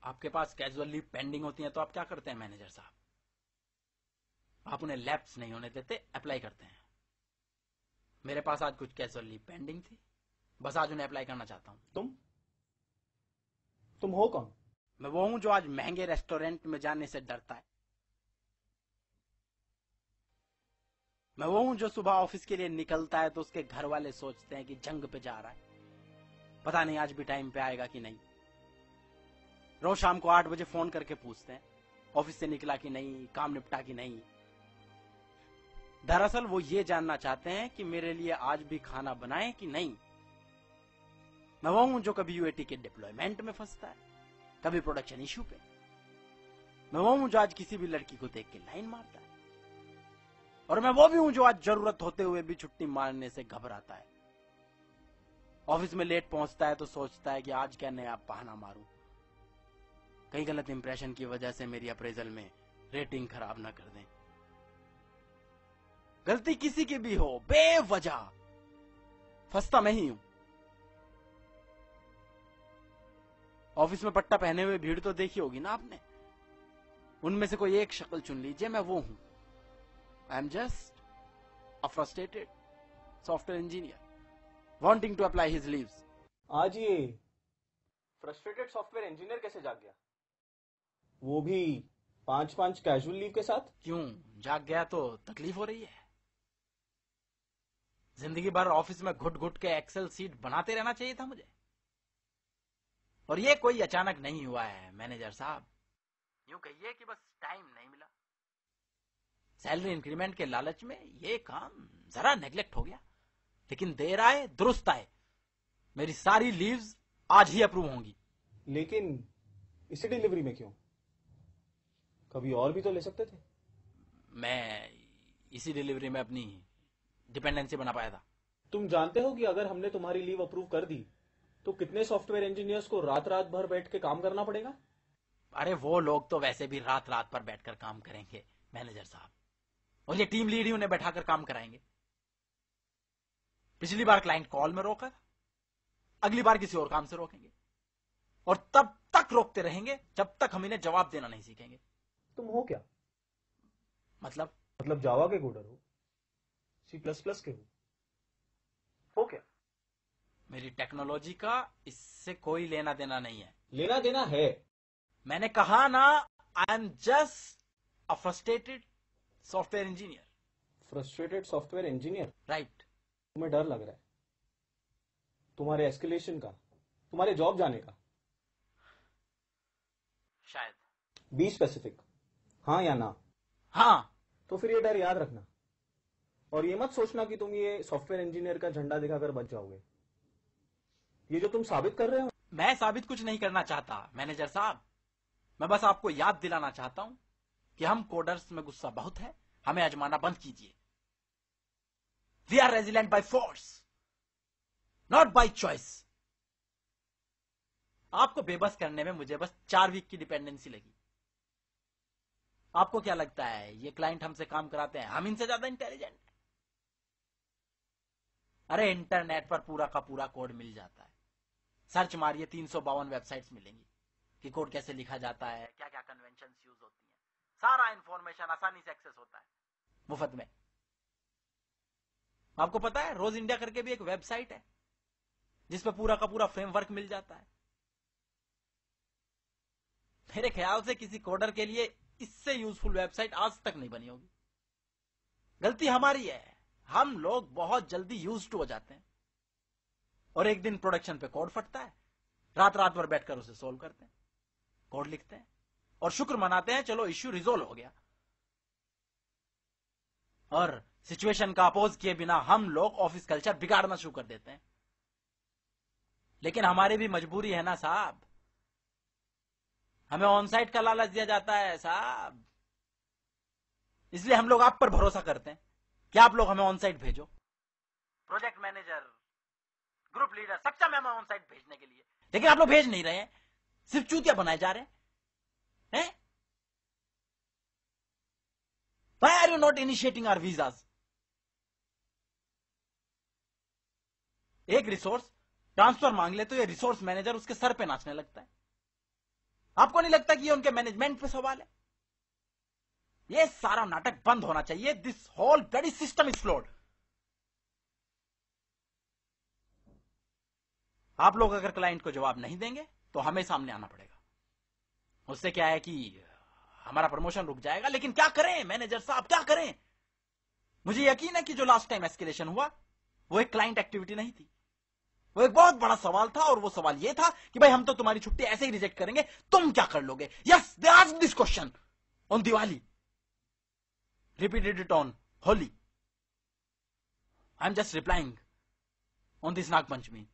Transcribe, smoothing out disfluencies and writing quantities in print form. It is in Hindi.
आपके पास कैजुअल लीव पेंडिंग होती है तो आप क्या करते हैं मैनेजर साहब? आप उन्हें लैप्स नहीं होने देते, अप्लाई करते हैं। मेरे पास आज कुछ कैजुअल लीव पेंडिंग थी, बस आज उन्हें अप्लाई करना चाहता हूं। तुम हो कौन? मैं वो हूं जो आज महंगे रेस्टोरेंट में जाने से डरता है। मैं वो हूं जो सुबह ऑफिस के लिए निकलता है तो उसके घर वाले सोचते हैं कि जंग पे जा रहा है, पता नहीं आज भी टाइम पे आएगा कि नहीं। रोज शाम को 8 बजे फोन करके पूछते हैं ऑफिस से निकला कि नहीं, काम निपटा कि नहीं। दरअसल वो ये जानना चाहते हैं कि मेरे लिए आज भी खाना बनाए कि नहीं। मैं वो हूं जो कभी यूएटी के डिप्लॉयमेंट में फंसता है, कभी प्रोडक्शन इश्यू पे। मैं वो हूं जो आज किसी भी लड़की को देख के लाइन मारता है, और मैं वो भी हूं जो आज जरूरत होते हुए भी छुट्टी मारने से घबराता है। ऑफिस में लेट पहुंचता है तो सोचता है कि आज क्या नया बहाना मारूं, कहीं गलत इंप्रेशन की वजह से मेरी अप्रेजल में रेटिंग खराब ना कर दें। गलती किसी की भी हो, बेवजह फंसता मैं ही हूं। ऑफिस में पट्टा पहने हुए भीड़ तो देखी होगी ना आपने, उनमें से कोई एक शक्ल चुन लीजिए, मैं वो हूं। I am just a frustrated software engineer wanting to apply his leaves. आज ये फ्रस्ट्रेटेड सॉफ्टवेयर इंजीनियर कैसे जाग गया, वो भी 5-5 कैजुअल लीव के साथ? क्यों जाग गया तो तकलीफ हो रही है? जिंदगी भर ऑफिस में घुट घुट के एक्सेल सीट बनाते रहना चाहिए था मुझे, और ये कोई अचानक नहीं हुआ है मैनेजर साहब। यूं कहिए कि बस टाइम नहीं मिला। सैलरी इंक्रीमेंट के लालच में ये काम जरा नेग्लेक्ट हो गया, लेकिन देर आए दुरुस्त आए। मेरी सारी लीव्स आज ही अप्रूव होंगी। लेकिन इसी डिलीवरी में क्यों? कभी और भी तो ले सकते थे। मैं इसी डिलीवरी में अपनी डिपेंडेंसी बना पाया था। तुम जानते हो कि अगर हमने तुम्हारी लीव अप्रूव कर दी तो कितने सॉफ्टवेयर इंजीनियर्स को रात रात भर बैठ के काम करना पड़ेगा? अरे वो लोग तो वैसे भी रात रात पर बैठकर काम करेंगे मैनेजर साहब, और ये टीम लीड ही उन्हें बैठाकर काम कराएंगे। पिछली बार क्लाइंट कॉल में रोका, अगली बार किसी और काम से रोकेंगे, और तब तक रोकते रहेंगे जब तक हम इन्हें जवाब देना नहीं सीखेंगे। तुम हो क्या? मतलब जावा के कोडर हो, C++ के हो क्या? मेरी टेक्नोलॉजी का इससे कोई लेना देना नहीं है। लेना देना है। मैंने कहा ना, आई am just a frustrated software engineer. Frustrated software engineer? Right. तुम्हें डर लग रहा है तुम्हारे एस्केलेशन का, तुम्हारे जॉब जाने का? शायद। बी स्पेसिफिक, हाँ या ना? हाँ। तो फिर ये डर याद रखना, और ये मत सोचना कि तुम ये सॉफ्टवेयर इंजीनियर का झंडा दिखाकर बच जाओगे। ये जो तुम साबित कर रहे हो। मैं साबित कुछ नहीं करना चाहता मैनेजर साहब, मैं बस आपको याद दिलाना चाहता हूं कि हम कोडर्स में गुस्सा बहुत है, हमें आजमाना बंद कीजिए। We are resilient by force, not by choice. आपको बेबस करने में मुझे बस 4 वीक की डिपेंडेंसी लगी। आपको क्या लगता है ये क्लाइंट हमसे काम कराते हैं, हम इनसे ज्यादा इंटेलिजेंट? अरे इंटरनेट पर पूरा का पूरा कोड मिल जाता है, सर्च मारिए 352 वेबसाइट्स मिलेंगी कि कोड कैसे लिखा जाता है, क्या क्या कन्वेंशंस यूज होती हैं, सारा इंफॉर्मेशन आसानी से एक्सेस होता है मुफ्त में। आपको पता है रोज इंडिया करके भी एक वेबसाइट है जिसपे पूरा का पूरा फ्रेमवर्क मिल जाता है। मेरे ख्याल से किसी कोडर के लिए इससे यूजफुल वेबसाइट आज तक नहीं बनी होगी। गलती हमारी है, हम लोग बहुत जल्दी यूज्ड हो जाते हैं, और एक दिन प्रोडक्शन पे कोड फटता है, रात रात भर बैठकर उसे सोल्व करते हैं, कोड लिखते हैं और शुक्र मनाते हैं चलो इश्यू रिजोल्व हो गया। और सिचुएशन का अपोज किए बिना हम लोग ऑफिस कल्चर बिगाड़ना शुरू कर देते हैं। लेकिन हमारी भी मजबूरी है ना साहब, हमें ऑन साइट का लालच दिया जाता है साहब, इसलिए हम लोग आप पर भरोसा करते हैं कि आप लोग हमें ऑन साइट भेजो। प्रोजेक्ट मैनेजर, ग्रुप लीडर, सक्षम है हमें ऑन साइट भेजने के लिए, लेकिन आप लोग भेज नहीं रहे हैं, सिर्फ चूतिया बनाए जा रहे हैं। Why are you not initiating our visas? एक रिसोर्स ट्रांसफर मांग ले तो ये रिसोर्स मैनेजर उसके सर पे नाचने लगता है। आपको नहीं लगता कि ये उनके मैनेजमेंट पे सवाल है? ये सारा नाटक बंद होना चाहिए। This whole bloody system is flawed. आप लोग अगर क्लाइंट को जवाब नहीं देंगे तो हमें सामने आना पड़ेगा। उससे क्या है कि हमारा प्रमोशन रुक जाएगा, लेकिन क्या करें मैनेजर साहब, क्या करें? मुझे यकीन है कि जो लास्ट टाइम एस्केलेशन हुआ वो एक क्लाइंट एक्टिविटी नहीं थी, वो एक बहुत बड़ा सवाल था। और वो सवाल ये था कि भाई हम तो तुम्हारी छुट्टी ऐसे ही रिजेक्ट करेंगे, तुम क्या कर लोगे? Yes, they asked this question on Diwali, repeated it on Holi. I am just replying on this Nag Panchami.